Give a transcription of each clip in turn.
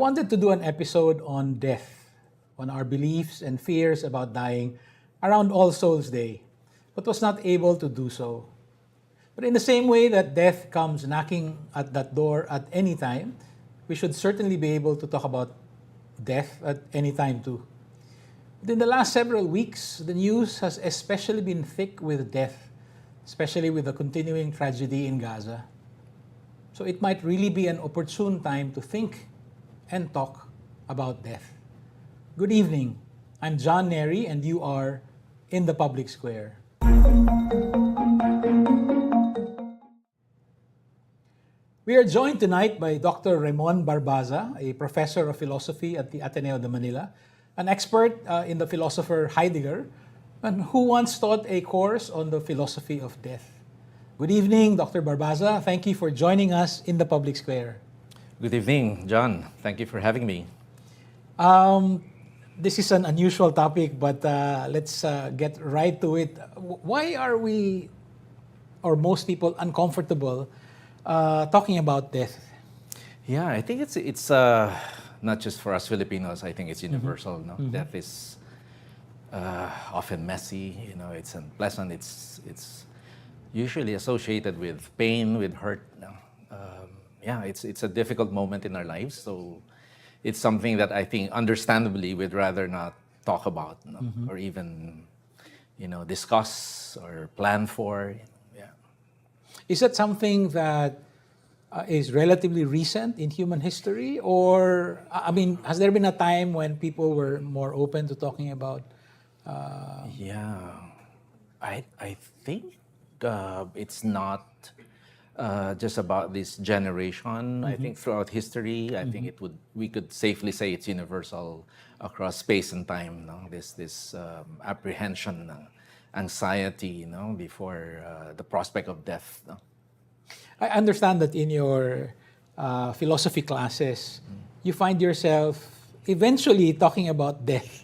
wanted to do an episode on death, on our beliefs and fears about dying around All Souls Day, but was not able to do so. But in the same way that death comes knocking at that door at any time, we should certainly be able to talk about death at any time too. But in the last several weeks, the news has especially been thick with death, especially with the continuing tragedy in Gaza. So it might really be an opportune time to think and talk about death. Good evening. I'm John Nery and you are in the Public Square. We are joined tonight by Dr. Remmon Barbaza, a professor of philosophy at the Ateneo de Manila, an expert in the philosopher Heidegger, and who once taught a course on the philosophy of death. Good evening, Dr. Barbaza. Thank you for joining us in the Public Square. Good evening, John. Thank you for having me. This is an unusual topic, but let's get right to it. Why are we, or most people, uncomfortable talking about death? Yeah, I think it's not just for us Filipinos. I think it's universal. No? Death is often messy. It's unpleasant. It's usually associated with pain, with hurt. No? It's a difficult moment in our lives. So it's something that I think, understandably, we'd rather not talk about, or even, discuss or plan for. Is that something that is relatively recent in human history? Or, has there been a time when people were more open to talking about? I think it's not just about this generation. I think throughout history, I think we could safely say it's universal across space and time. No? This apprehension, anxiety, before the prospect of death. No? I understand that in your philosophy classes, you find yourself eventually talking about death,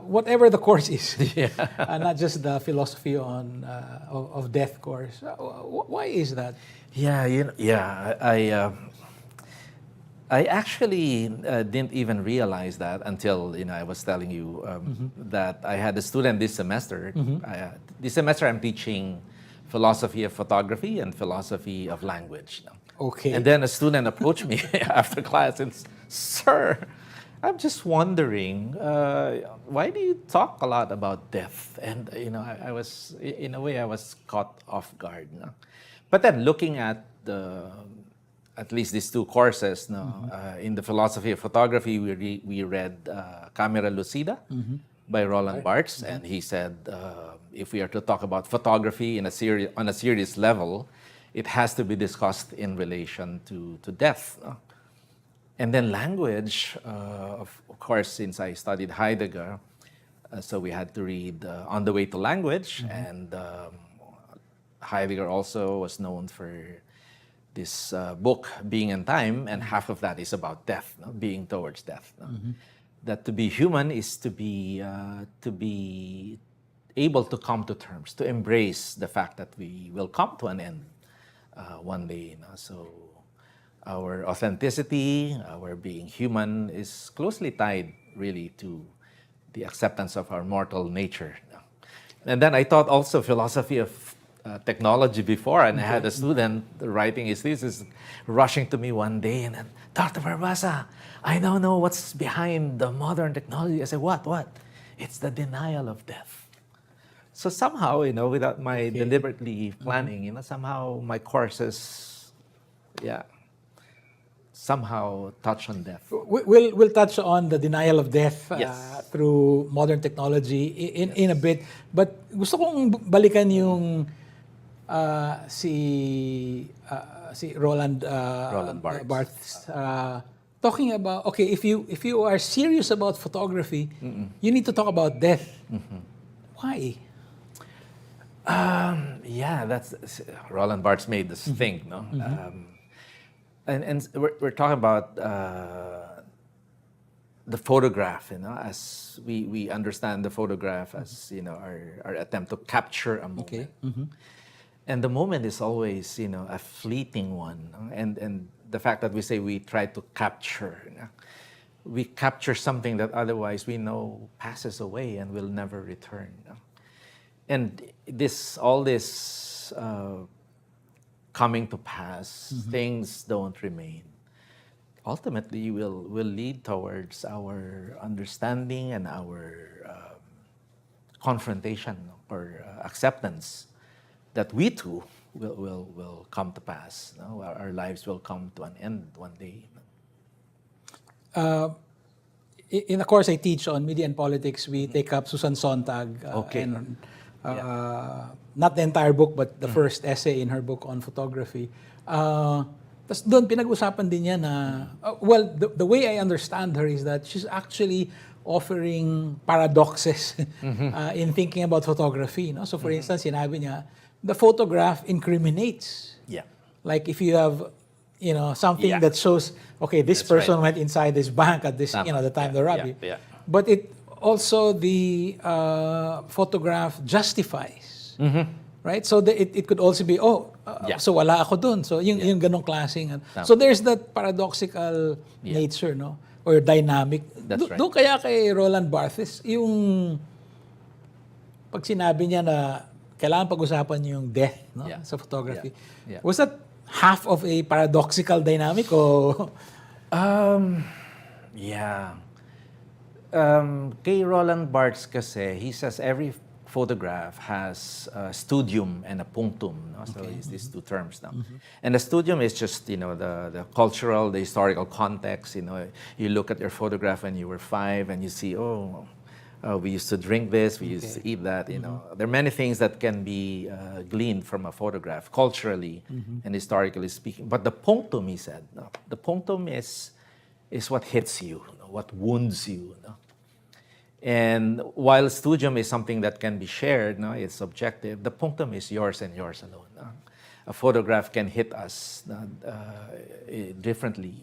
whatever the course is, not just the philosophy of death course. Why is that? I actually didn't even realize that until I was telling you that I had a student this semester. This semester I'm teaching philosophy of photography and philosophy of language. Okay. And then a student approached me after class and said, "Sir, I'm just wondering, why do you talk a lot about death?" And I was, in a way, I was caught off guard. But then looking at at least these two courses, in the philosophy of photography, we read Camera Lucida by Roland Barthes, and he said, if we are to talk about photography on a serious level, it has to be discussed in relation to death. And then language, of course, since I studied Heidegger, so we had to read On the Way to Language, and Heidegger also was known for this book, Being and Time, and half of that is about death, being towards death. That to be human is to be able to come to terms, to embrace the fact that we will come to an end one day. So our authenticity, our being human, is closely tied really to the acceptance of our mortal nature. And then I taught also philosophy of technology before, and I had a student writing his thesis, rushing to me one day, and then, "Dr. Barbaza, I now know what's behind the modern technology." I said, What? It's the denial of death. So somehow, without my deliberately planning, somehow my courses, somehow touch on death. We'll touch on the denial of death Yes. through modern technology in a bit. But gusto kong balikan yung si Roland Barthes talking about, okay, if you are serious about photography, you need to talk about death. Why? That's Roland Barthes made this thing, no? And we're talking about the photograph, as we understand the photograph as our attempt to capture a moment. Okay. And the moment is always a fleeting one, and the fact that we say we try to capture, we capture something that otherwise we know passes away and will never return. And all this coming to pass, things don't remain. Ultimately, will lead towards our understanding and our confrontation or acceptance that we too will come to pass. Our lives will come to an end one day. In the course I teach on media and politics, we take up Susan Sontag. Okay. And, not the entire book, but the first essay in her book on photography. Tapos doon, pinag-usapan din niya na, the way I understand her is that she's actually offering paradoxes in thinking about photography. No? So for instance, sinabi niya, the photograph incriminates. Yeah. Like if you have, something that shows, okay, this That's person right. went inside this bank at this, the time they robbed you. Yeah. But it also, the photograph justifies. Right? So it could also be, so wala ako dun. So yung ganong klaseng. So there's that paradoxical nature, no? Or dynamic. That's right. Doon kaya kay Roland Barthes, yung pag sinabi niya na kailangan pag-usapan yung death, no? Sa photography. Yeah. Was that half of a paradoxical dynamic o? Yeah. Kay Roland Barthes kasi, he says every photograph has a studium and a punctum. No? So it's these two terms now. And the studium is just, the cultural, the historical context. You look at your photograph when you were 5 and you see, we used to drink this, we used to eat that. There are many things that can be gleaned from a photograph, culturally and historically speaking. But the punctum, he said, the punctum is what hits you, what wounds you. And while studium is something that can be shared, it's subjective, the punctum is yours and yours alone. A photograph can hit us differently.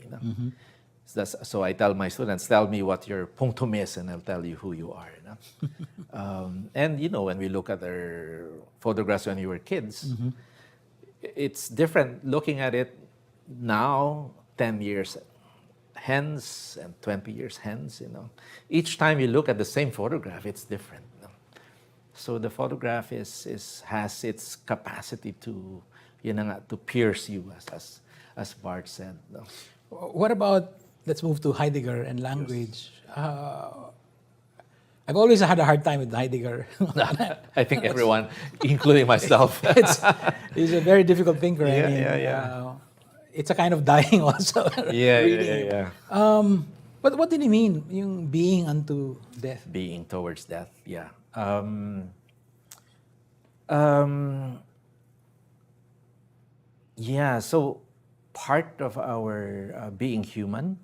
So I tell my students, tell me what your punctum is and I'll tell you who you are. And when we look at our photographs when we were kids, it's different looking at it now, 10 years hence and 20 years hence. Each time you look at the same photograph, it's different. So the photograph has its capacity to pierce you, as Bart said. What about, let's move to Heidegger and language. I've always had a hard time with Heidegger. I think everyone, including myself. He's a very difficult thinker. Yeah. It's a kind of dying also. Yeah. But what did he mean, yung being unto death? Being towards death, yeah. So part of our being human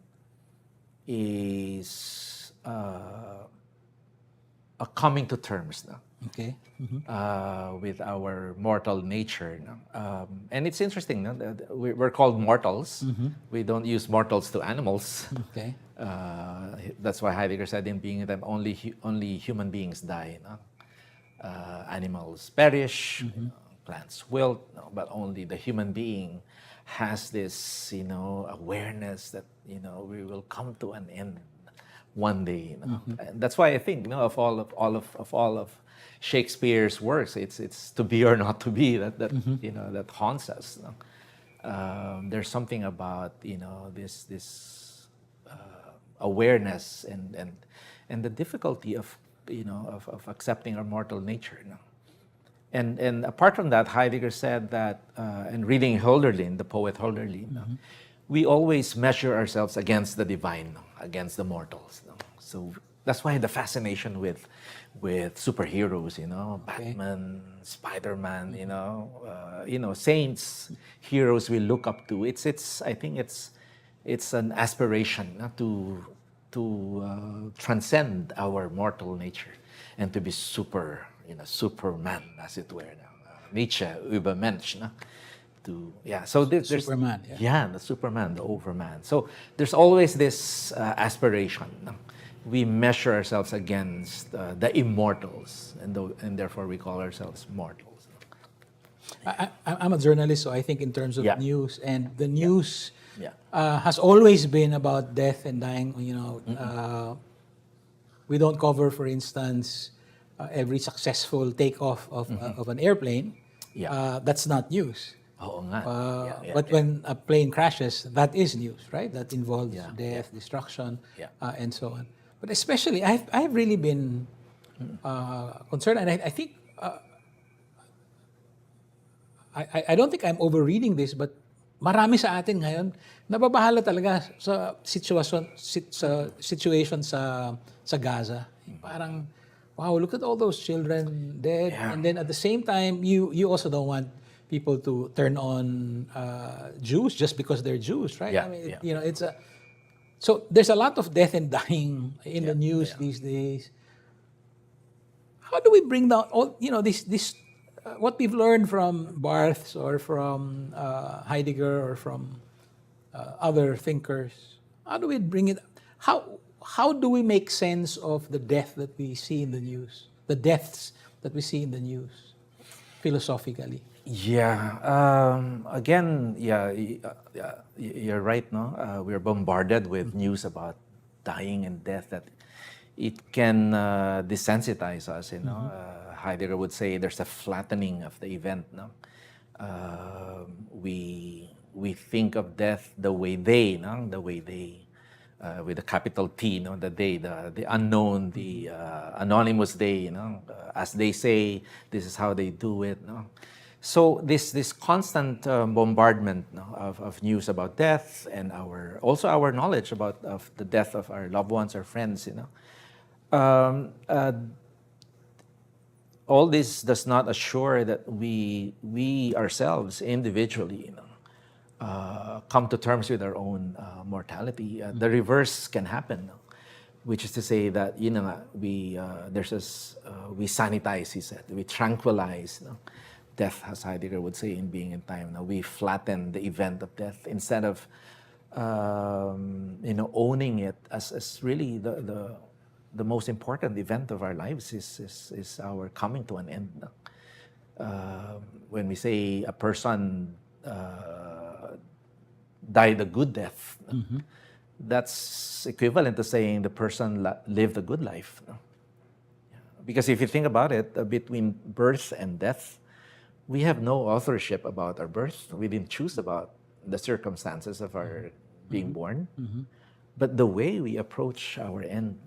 is a coming to terms now. Okay. With our mortal nature. And it's interesting, that we're called mortals. We don't use mortals to animals. Okay. That's why Heidegger said in Being Them, only human beings die. Animals perish, plants wilt, but only the human being has this, awareness that, we will come to an end one day. And that's why I think, of all of Shakespeare's works, it's to be or not to be that haunts us. There's something about this awareness and the difficulty of accepting our mortal nature. And apart from that, Heidegger said that, and reading Hölderlin, the poet Hölderlin, we always measure ourselves against the divine, against the mortals. So that's why the fascination with superheroes, Batman, Spider-Man, saints, heroes we look up to. I think it's an aspiration to transcend our mortal nature and to be Superman, as it were. Nietzsche, Übermensch. So there's Superman. the Superman, the Overman. So there's always this aspiration. We measure ourselves against the immortals, and therefore we call ourselves mortals. I'm a journalist, so I think in terms of news, and the news Yeah. has always been about death and dying. We don't cover, for instance, every successful takeoff of an airplane. Yeah. That's not news. Oo nga. Yeah, yeah, But yeah. when a plane crashes, that is news, right? That involves Yeah, death, destruction, Yeah. and so on. But especially, I've really been concerned, and I think I don't think I'm overreading this, but marami sa atin ngayon nababahala talaga sa situation sa Gaza. Parang wow, look at all those children dead, Yeah. and then at the same time you also don't want people to turn on Jews just because they're Jews, right? Yeah, I mean, yeah. it's a so there's a lot of death and dying in the Yeah, news yeah. these days. How do we bring down all this what we've learned from Barthes or from Heidegger or from other thinkers? How do we bring it? How do we make sense of the death that we see in the news, the deaths that we see in the news, philosophically? Yeah. Again, you're right. No, we're bombarded with news about dying and death that it can desensitize us. Heidegger would say there's a flattening of the event. No, we think of death the way they, no, the way they. With a capital T, the they, the unknown, the anonymous they, as they say, this is how they do it. So this constant bombardment of news about death and our knowledge about of the death of our loved ones or friends, um, uh, all this does not assure that we ourselves individually, come to terms with our own mortality. The reverse can happen, which is to say that we sanitize, he said, we tranquilize. Death, as Heidegger would say in Being and Time. We flatten the event of death instead of owning it as really the most important event of our lives is our coming to an end. When we say a person died a good death, that's equivalent to saying the person lived a good life. Because if you think about it, between birth and death, we have no authorship about our birth. We didn't choose about the circumstances of our being born. But the way we approach our end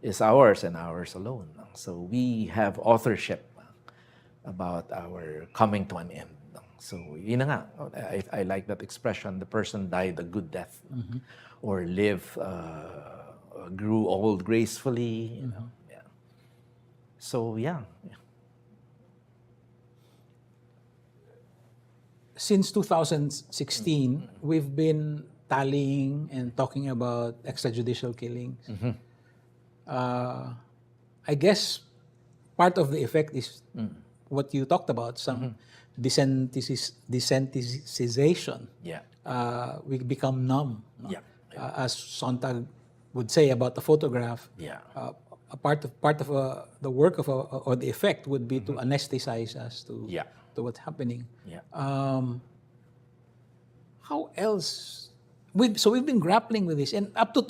is ours and ours alone. So we have authorship about our coming to an end. So yun na nga, I like that expression, the person died a good death, or grew old gracefully. Yeah. So yeah. Since 2016, we've been tallying and talking about extrajudicial killings. I guess part of the effect is what you talked about, some desensitization. Yeah. We become numb. No? Yeah. As Sontag would say about the photograph, Yeah. a part of the work of or the effect would be to anesthetize us to what's happening. Yeah. How else? We've been grappling with this, and up to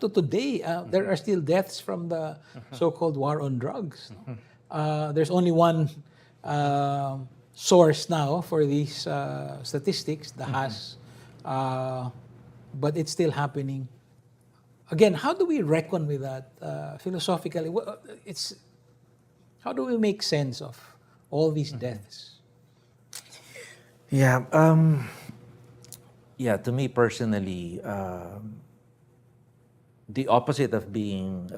today, there are still deaths from the so-called war on drugs. There's only one source now for these statistics, the HAS, but it's still happening. Again, how do we reckon with that philosophically? How do we make sense of all these deaths? Yeah. To me personally, the opposite of being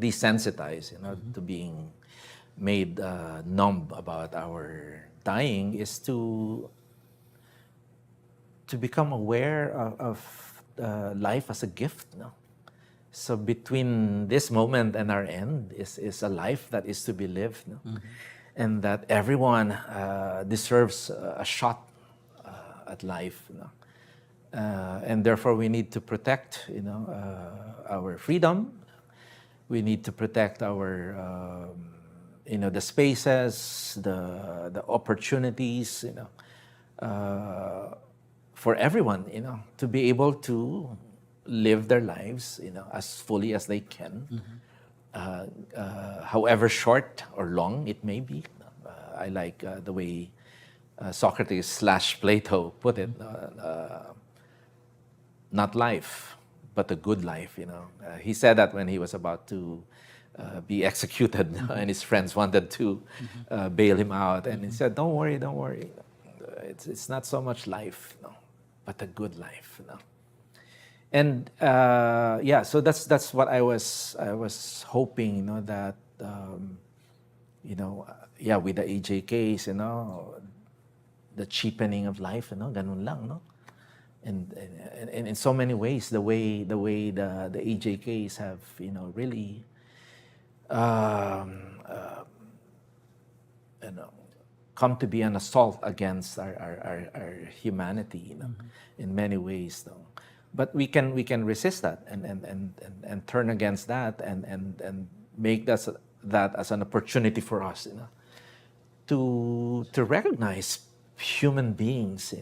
desensitized, to being made numb about our dying, is to become aware of life as a gift. So between this moment and our end is a life that is to be lived, and that everyone deserves a shot at life. And therefore we need to protect our freedom. We need to protect our the spaces, the opportunities for for everyone, to be able to live their lives, as fully as they can, however short or long it may be. I like the way Socrates / Plato put it, not life, but a good life. He said that when he was about to be executed, and his friends wanted to bail him out, and he said, "Don't worry, don't worry. It's not so much life, but a good life." And so that's what I was hoping, that with the AJ case, the cheapening of life, ganun lang, no. And in so many ways, the way the AJ case have really come to be an assault against our humanity, in many ways, though. But we can resist that and turn against that and make that as an opportunity for us, to recognize human beings,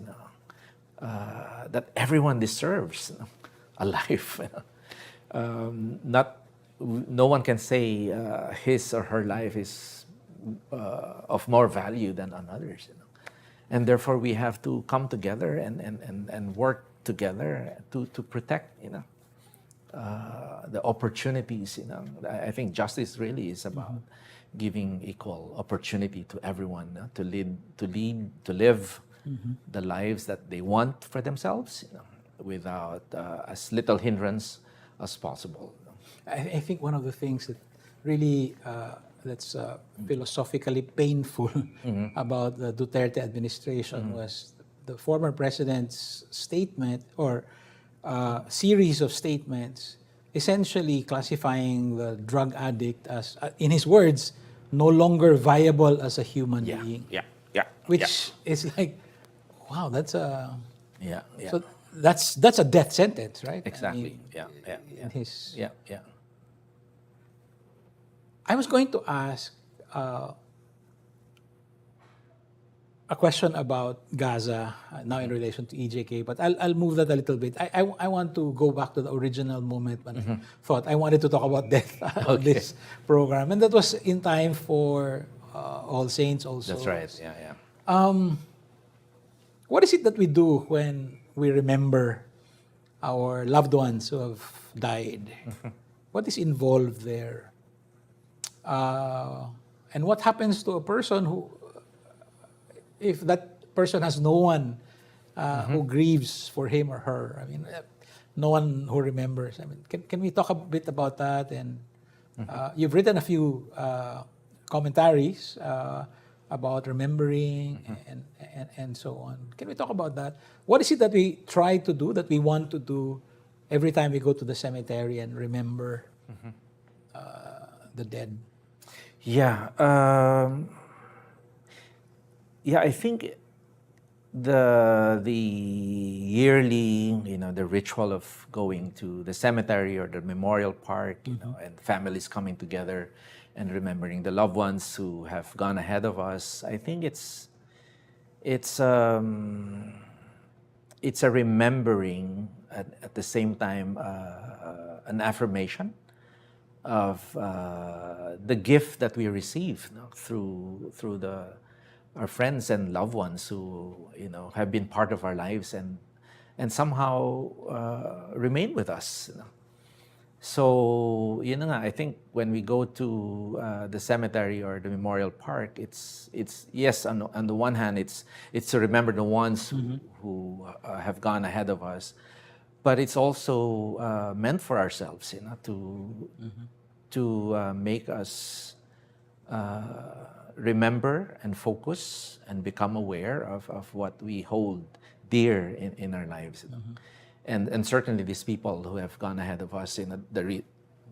that everyone deserves, a life. No one can say his or her life is of more value than another's, and therefore we have to come together and work together to protect, the opportunities. I think justice really is about giving equal opportunity to everyone, to live the lives that they want for themselves, without as little hindrance as possible. I think one of the things that really that's philosophically painful about the Duterte administration was the former president's statement or series of statements essentially classifying the drug addict as, in his words, no longer viable as a human being. Which is like, wow, that's a... So that's a death sentence, right? Exactly. In his... Yeah. I was going to ask a question about Gaza now in relation to EJK, but I'll move that a little bit. I want to go back to the original moment when I thought I wanted to talk about death on this program, and that was in time for All Saints also. That's right. Yeah. What is it that we do when we remember our loved ones who have died? What is involved there? And what happens to a person who, if that person has no one who grieves for him or her? I mean, no one who remembers. I mean, can we talk a bit about that? And you've written a few commentaries about remembering and so on. Can we talk about that? What is it that we try to do, that we want to do every time we go to the cemetery and remember the dead? Yeah. I think the yearly, the ritual of going to the cemetery or the memorial park, and families coming together and remembering the loved ones who have gone ahead of us. I think it's a remembering at the same time an affirmation of the gift that we receive through our friends and loved ones who have been part of our lives and somehow remain with us. So I think when we go to the cemetery or the memorial park, it's yes, on the one hand it's to remember the ones who have gone ahead of us, but it's also meant for ourselves, to make us remember and focus and become aware of what we hold dear in our lives. And certainly these people who have gone ahead of us,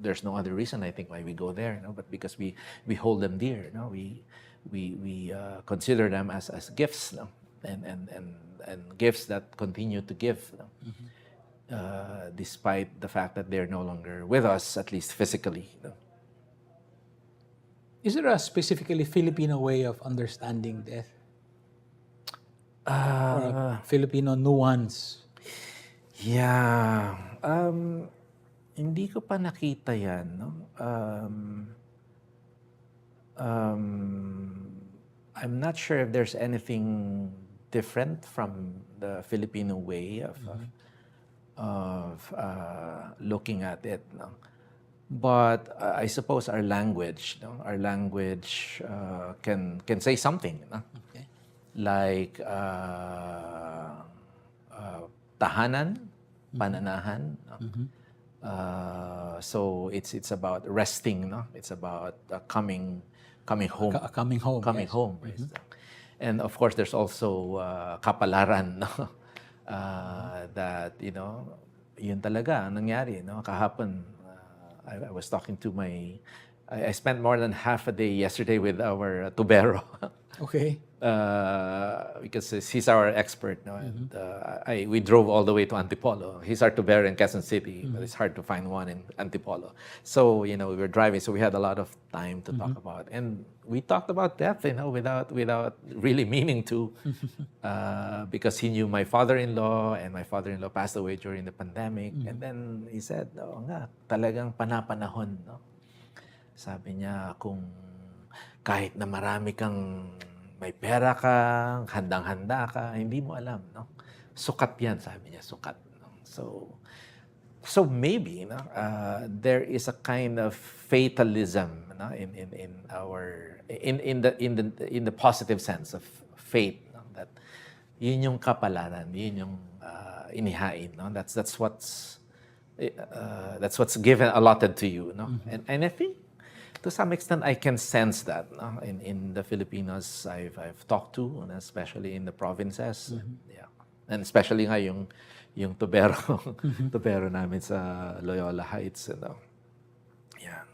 there's no other reason I think why we go there, but because we hold them dear. We consider them as gifts, and gifts that continue to give, despite the fact that they're no longer with us, at least physically. Is there a specifically Filipino way of understanding death? or a Filipino nuance? Yeah. Hindi ko pa nakita yan, no? I'm not sure if there's anything different from the Filipino way of looking at it, no? But I suppose our language, no? Our language can say something, no? Okay. Like tahanan, pananahan. No? So it's about resting, no? It's about coming home. Coming home. Coming yes. home. Right? And of course, there's also kapalaran, no? That, yun talaga ang nangyari, no? Kahapon, I was talking to I spent more than half a day yesterday with our tubero. Okay. Because he's our expert, no? And we drove all the way to Antipolo. He's our tubero in Quezon City, but it's hard to find one in Antipolo. So, we were driving, so we had a lot of time to talk about. And we talked about death, without really meaning to, because he knew my father-in-law, and my father-in-law passed away during the pandemic. And then he said, "Oo nga, talagang panapanahon, no?" Sabi niya, kung kahit na marami kang may pera ka, handang-handa ka, hindi mo alam, no? Sukat yan, sabi niya, sukat. No? So maybe, there is a kind of fatalism, no? in the positive sense of fate, no? That yun yung kapalaran, yun yung inihain, no? That's what's given, allotted to you, no? And I think to some extent, I can sense that, no? in the Filipinos I've talked to, and especially in the provinces. Yeah. And especially nga yung tubero, tubero namin sa Loyola Heights. Yeah.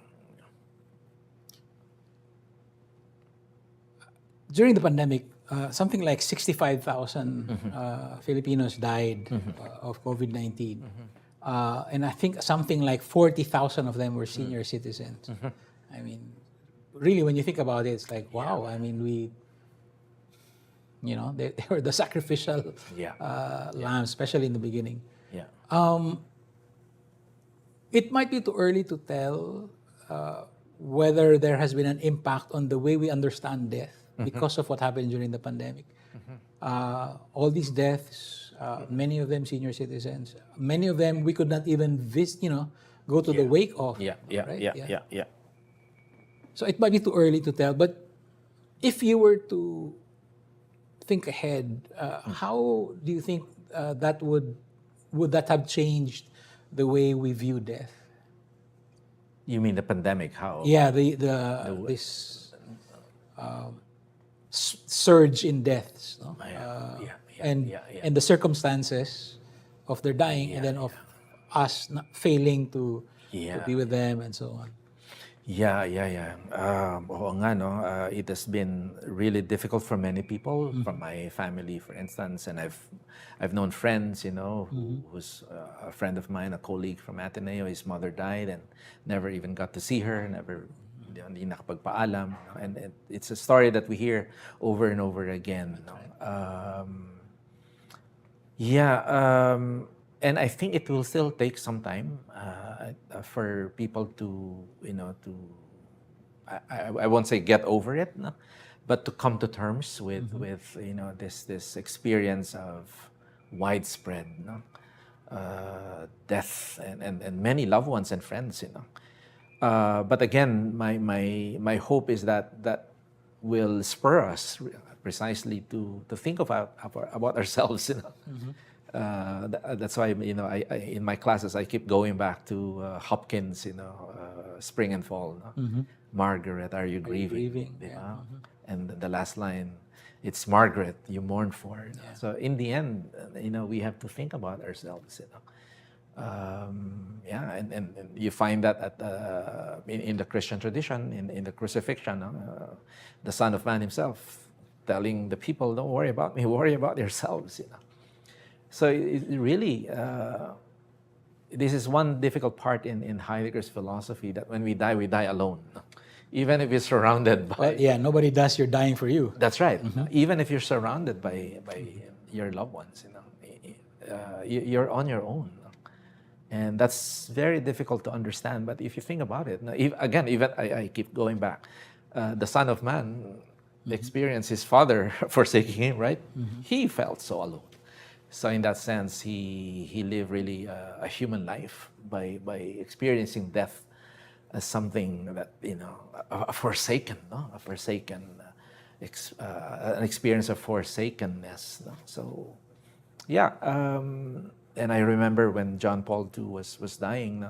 During the pandemic, something like 65,000 Filipinos died of COVID-19. And I think something like 40,000 of them were senior citizens. I mean, really, when you think about it, it's like, wow. I mean, they were the sacrificial lambs, especially in the beginning. Yeah. It might be too early to tell whether there has been an impact on the way we understand death because of what happened during the pandemic. All these deaths, many of them senior citizens, many of them we could not even visit, go to the wake of. Yeah. So it might be too early to tell, but if you were to think ahead, how do you think that would that have changed the way we view death? You mean the pandemic? How? Yeah, this surge in deaths, no? And the circumstances of their dying, and then of us not failing to be with them, and so on. Yeah. Oo nga, no? It has been really difficult for many people, from my family, for instance, and I've known friends, who's a friend of mine, a colleague from Ateneo. His mother died and never even got to see her, hindi nakapagpaalam, and it's a story that we hear over and over again, no? And I think it will still take some time for people to, I won't say get over it, no? But to come to terms with this experience of widespread, death and many loved ones and friends, But again, my hope is that will spur us precisely to think about ourselves, That's why, I in my classes I keep going back to Hopkins, Spring and Fall. Margaret, are you grieving? And the last line, it's Margaret you mourn for. So in the end, we have to think about ourselves. And you find that in the Christian tradition, in the crucifixion, the Son of Man himself telling the people, "Don't worry about me, worry about yourselves." So it really, this is one difficult part in Heidegger's philosophy, that when we die alone. Even if you're surrounded Well, by, yeah, nobody does your dying for you. that's right. Even if you're surrounded by your loved ones, you're on your own. And that's very difficult to understand. But if you think about it, again, even I keep going back, the Son of Man experienced his Father forsaking him, right? He felt so alone. So in that sense, he lived really a human life by experiencing death as something that a forsaken, no, a forsaken, an experience of forsakenness. No? So yeah, and I remember when John Paul II was dying,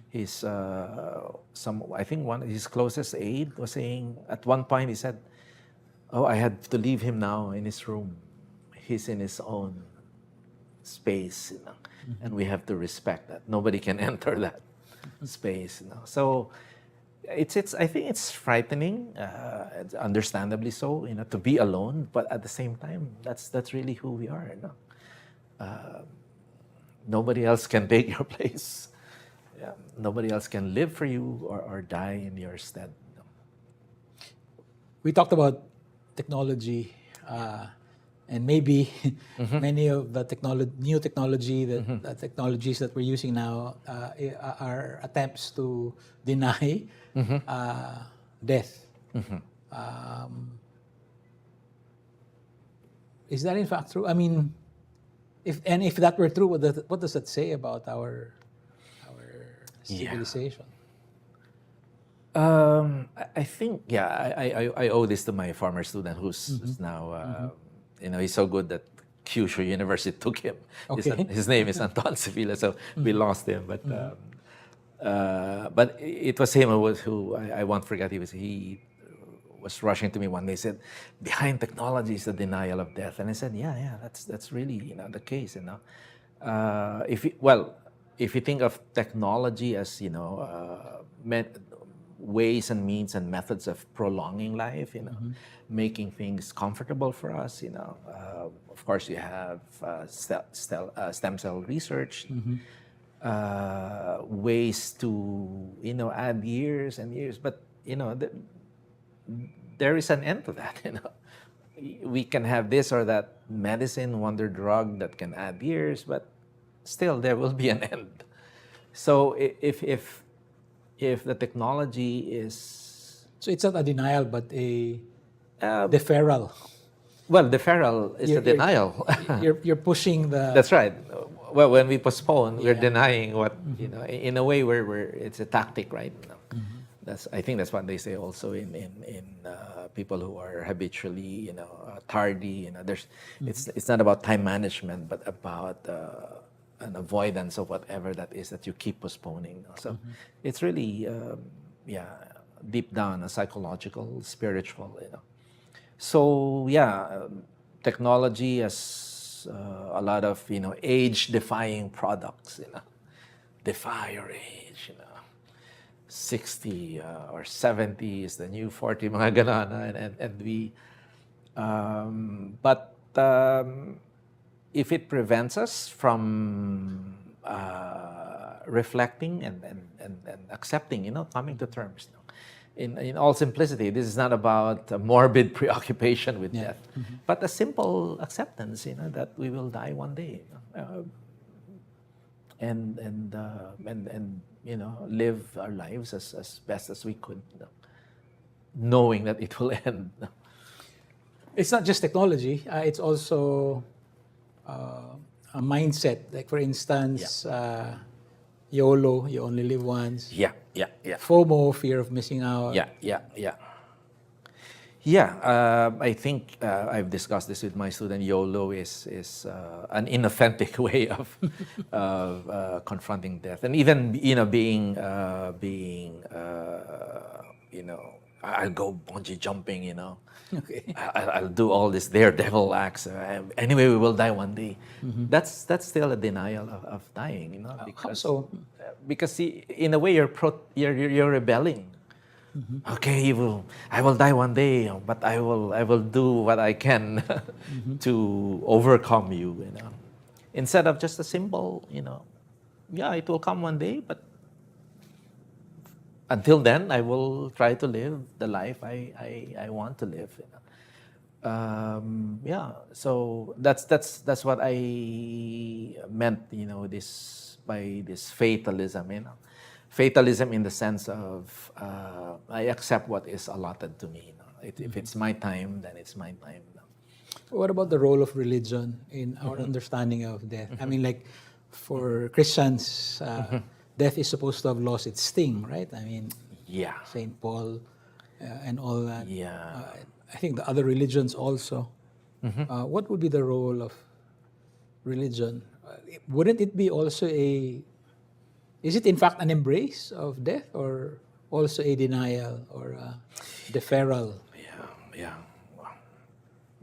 his I think one his closest aide was saying at one point he said, "Oh, I had to leave him now in his room. He's in his own space, and we have to respect that. Nobody can enter that space, So it's I think it's frightening, it's understandably so, to be alone. But at the same time, that's really who we are, Nobody else can take your place. Yeah. Nobody else can live for you or die in your stead. We talked about technology, and maybe many of the new technology the technologies that we're using now are attempts to deny death. Is that in fact true? I mean, if that were true, what does that say about our civilization? I think, I owe this to my former student who's now, he's so good that Kyushu University took him. Okay. His name is Anton Sevilla, so we lost him. But it was him who I won't forget. He was rushing to me one day. Said, "Behind technology is the denial of death." And I said, "Yeah, that's really the case." If you think of technology as ways and means and methods of prolonging life, making things comfortable for us, of course you have stem cell research, ways to add years and years, but there is an end to that. We can have this or that medicine, wonder drug that can add years, but still there will be an end. So if the technology is... So it's not a denial, but a deferral. Well, deferral is the denial. You're pushing the... That's right. Well, when we postpone, we're denying what, in a way it's a tactic, right? I think that's what they say also in people who are habitually, tardy. It's not about time management, but about an avoidance of whatever that is that you keep postponing. So it's really, deep down a psychological, spiritual. So technology has a lot of age-defying products. Defy your age. 60 or 70 is the new 40, mga ganon. And we, but if it prevents us from reflecting and accepting, coming to terms. In all simplicity, this is not about a morbid preoccupation with death, but a simple acceptance, that we will die one day, and live our lives as best as we could, knowing that it will end. It's not just technology; it's also a mindset. Like for instance, YOLO, you only live once. Yeah. FOMO, fear of missing out. I think I've discussed this with my student. YOLO is an inauthentic way of confronting death, and even being I'll go bungee jumping. Okay. I'll do all this daredevil acts. Anyway, we will die one day. That's still a denial of dying. Because in a way you're rebelling. Okay, I will die one day, but I will do what I can to overcome you. Instead of just a simple, it will come one day, but until then, I will try to live the life I want to live. Yeah, so that's what I meant, this by this fatalism, fatalism in the sense of I accept what is allotted to me. If it's my time, then it's my time. What about the role of religion in our understanding of death? I mean, like for Christians, death is supposed to have lost its sting, right? I mean, Yeah, Saint Paul and all that. yeah. I think the other religions also. What would be the role of religion? Wouldn't it be also a? Is it in fact an embrace of death, or also a denial or a deferral? Yeah, yeah.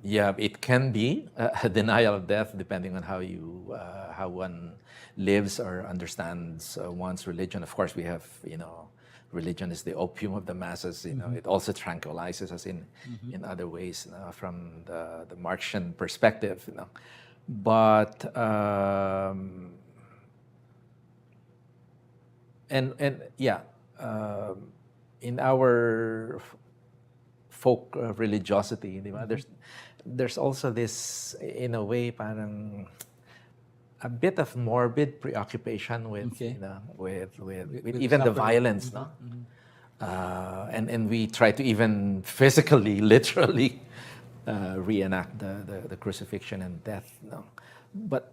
Yeah, it can be a denial of death depending on how one lives or understands one's religion. Of course, we have, religion is the opium of the masses. It also tranquilizes us in other ways, from the Marxian perspective. But and yeah, in our folk religiosity, di ba? There's also this, in a way, parang a bit of morbid preoccupation with, Okay. with With even the suffering. violence, no? And we try to even physically, literally, reenact the crucifixion and death, no? But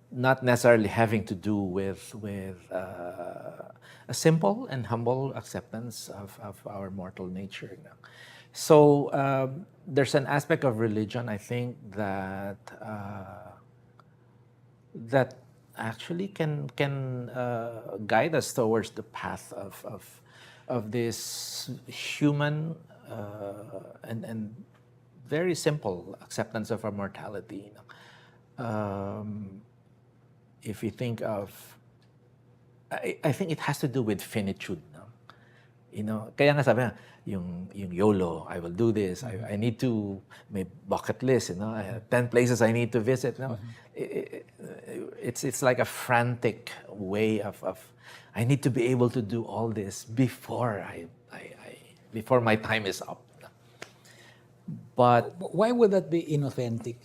not necessarily having to do with a simple and humble acceptance of our mortal nature. So there's an aspect of religion, I think, that actually can guide us towards the path of this human and very simple acceptance of our mortality. If you think of, I think it has to do with finitude. Kaya nga sabi nga, yung YOLO, I will do this. I need to, may bucket list. I have 10 places I need to visit. It's like a frantic way of I need to be able to do all this before before my time is up. But Why would that be inauthentic?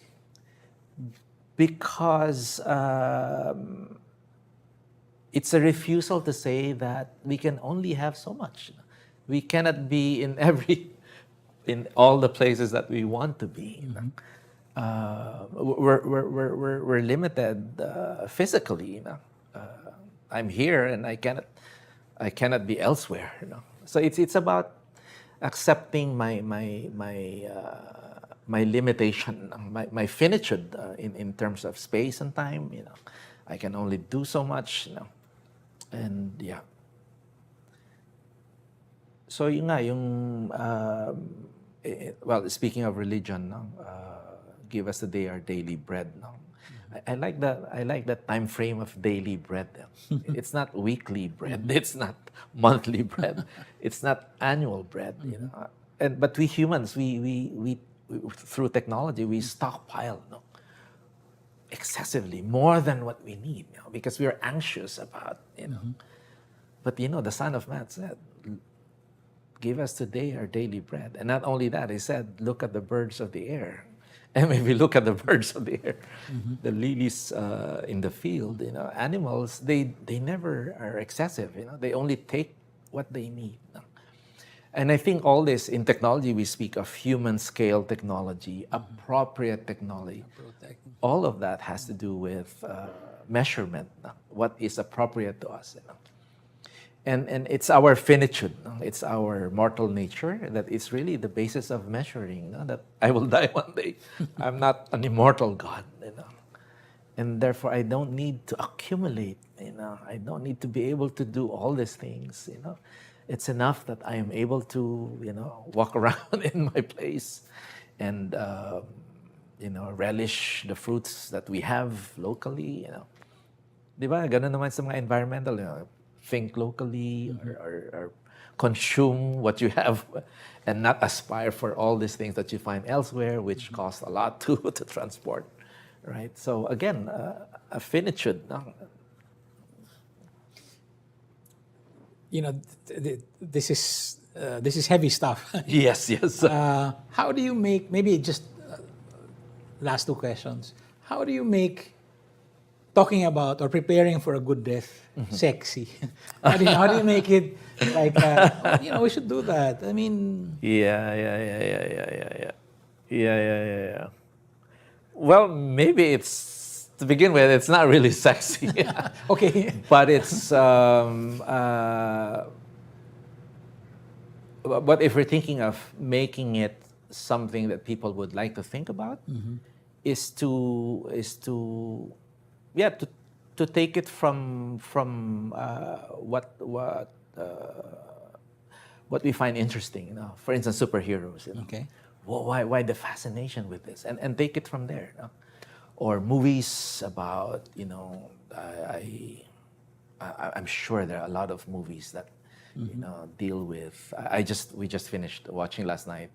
because it's a refusal to say that we can only have so much. We cannot be in all the places that we want to be. We're limited physically. I'm here and I cannot be elsewhere. So it's about accepting my limitation, my finitude in terms of space and time. I can only do so much. And yeah. So yun nga, well, speaking of religion, give us today our daily bread. I like that time frame of daily bread. It's not weekly bread. It's not monthly bread. It's not annual bread. But we humans, we through technology, we stockpile excessively, more than what we need, because we are anxious about. But the Son of Man said, give us today our daily bread. And not only that, he said, look at the birds of the air. And when we look at the birds of the air, the lilies in the field, animals, they never are excessive. They only take what they need. And I think all this, in technology, we speak of human scale technology, appropriate technology. All of that has to do with measurement, what is appropriate to us. And it's our finitude, it's our mortal nature that is really the basis of measuring, that I will die one day. I'm not an immortal God, and therefore I don't need to accumulate, I don't need to be able to do all these things, It's enough that I am able to, walk around in my place and, relish the fruits that we have locally, Di ba? Ganun naman sa mga environmental, think locally or consume what you have and not aspire for all these things that you find elsewhere, which cost a lot to transport, right? So again, a finitude. this is heavy stuff. Yes, yes. How do you make, maybe just last two questions, how do you make talking about or preparing for a good death sexy? How do you make it like, we should do that? I mean, Yeah. Well, maybe it's to begin with, it's not really sexy, okay. but it's. But if we're thinking of making it something that people would like to think about, is to yeah to take it from what we find interesting. For instance, superheroes. Okay. Well, why the fascination with this, and take it from there. Or movies about I'm sure there are a lot of movies that deal with. We just finished watching last night.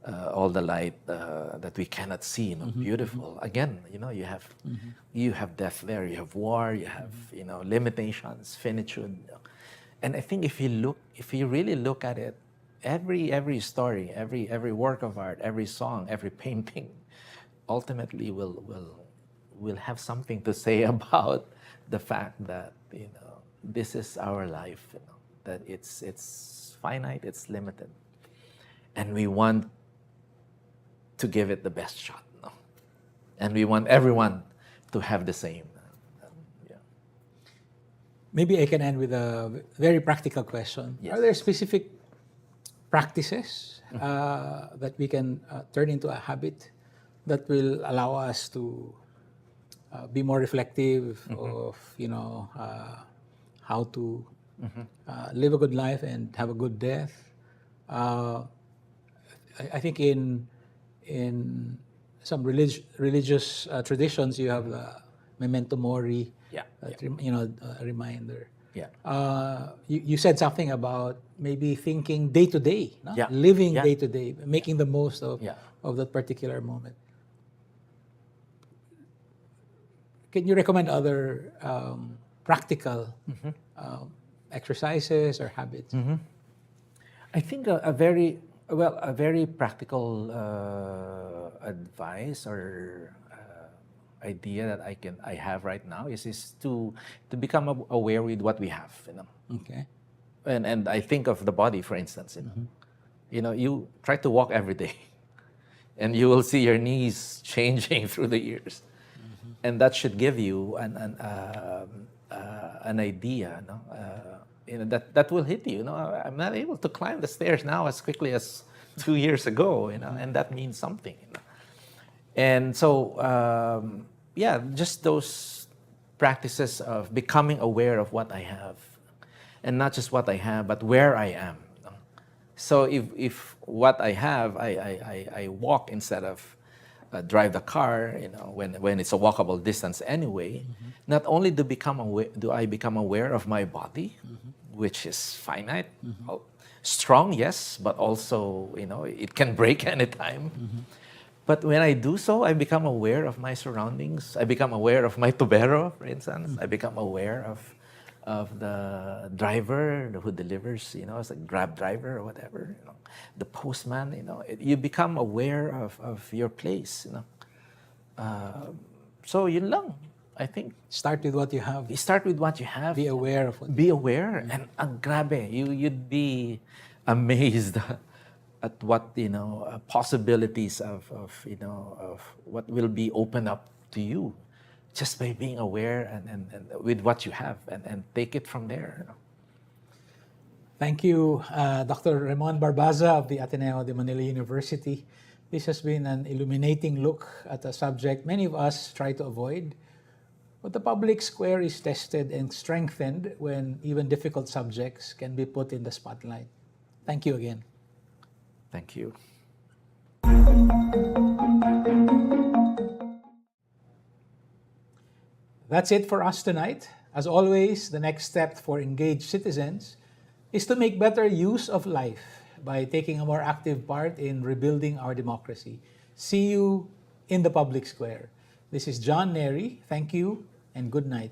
All the light that we cannot see, beautiful. Again, you have death there, you have war, you have limitations, finitude, and I think if you really look at it, every story, every work of art, every song, every painting, ultimately will have something to say about the fact that this is our life, that it's finite, it's limited, and we want to give it the best shot, and we want everyone to have the same. Maybe I can end with a very practical question. Yes. Are there specific practices that we can turn into a habit that will allow us to be more reflective of how to live a good life and have a good death? I think in some religious traditions, you have the memento mori, a reminder. You said something about maybe thinking day to day, living day to day, making the most of that particular moment. Can you recommend other practical exercises or habits? I think a very practical advice or idea that I have right now is to become aware with what we have, Okay. And I think of the body, for instance, you try to walk every day, and you will see your knees changing through the years, and that should give you an idea, that will hit you. I'm not able to climb the stairs now as quickly as 2 years ago, and that means something. And so, just those practices of becoming aware of what I have, and not just what I have, but where I am. So if what I have, I walk instead of drive the car, when it's a walkable distance anyway. Not only do I become aware of my body, which is finite, strong, yes, but also it can break anytime. But when I do so, I become aware of my surroundings. I become aware of my tubero, for instance. I become aware of the driver who delivers, it's a Grab driver or whatever, the postman, you become aware of your place, So yun lang, I think. Start with what you have. Start with what you have. Be aware of what. Be aware, and ang grabe, you'd be amazed at what possibilities of what will be opened up to you just by being aware and with what you have and take it from there. Thank you, Dr. Remmon Barbaza of the Ateneo de Manila University. This has been an illuminating look at a subject many of us try to avoid, but the public square is tested and strengthened when even difficult subjects can be put in the spotlight. Thank you again. Thank you. That's it for us tonight. As always, the next step for engaged citizens is to make better use of life by taking a more active part in rebuilding our democracy. See you in the public square. This is John Nery. Thank you and good night.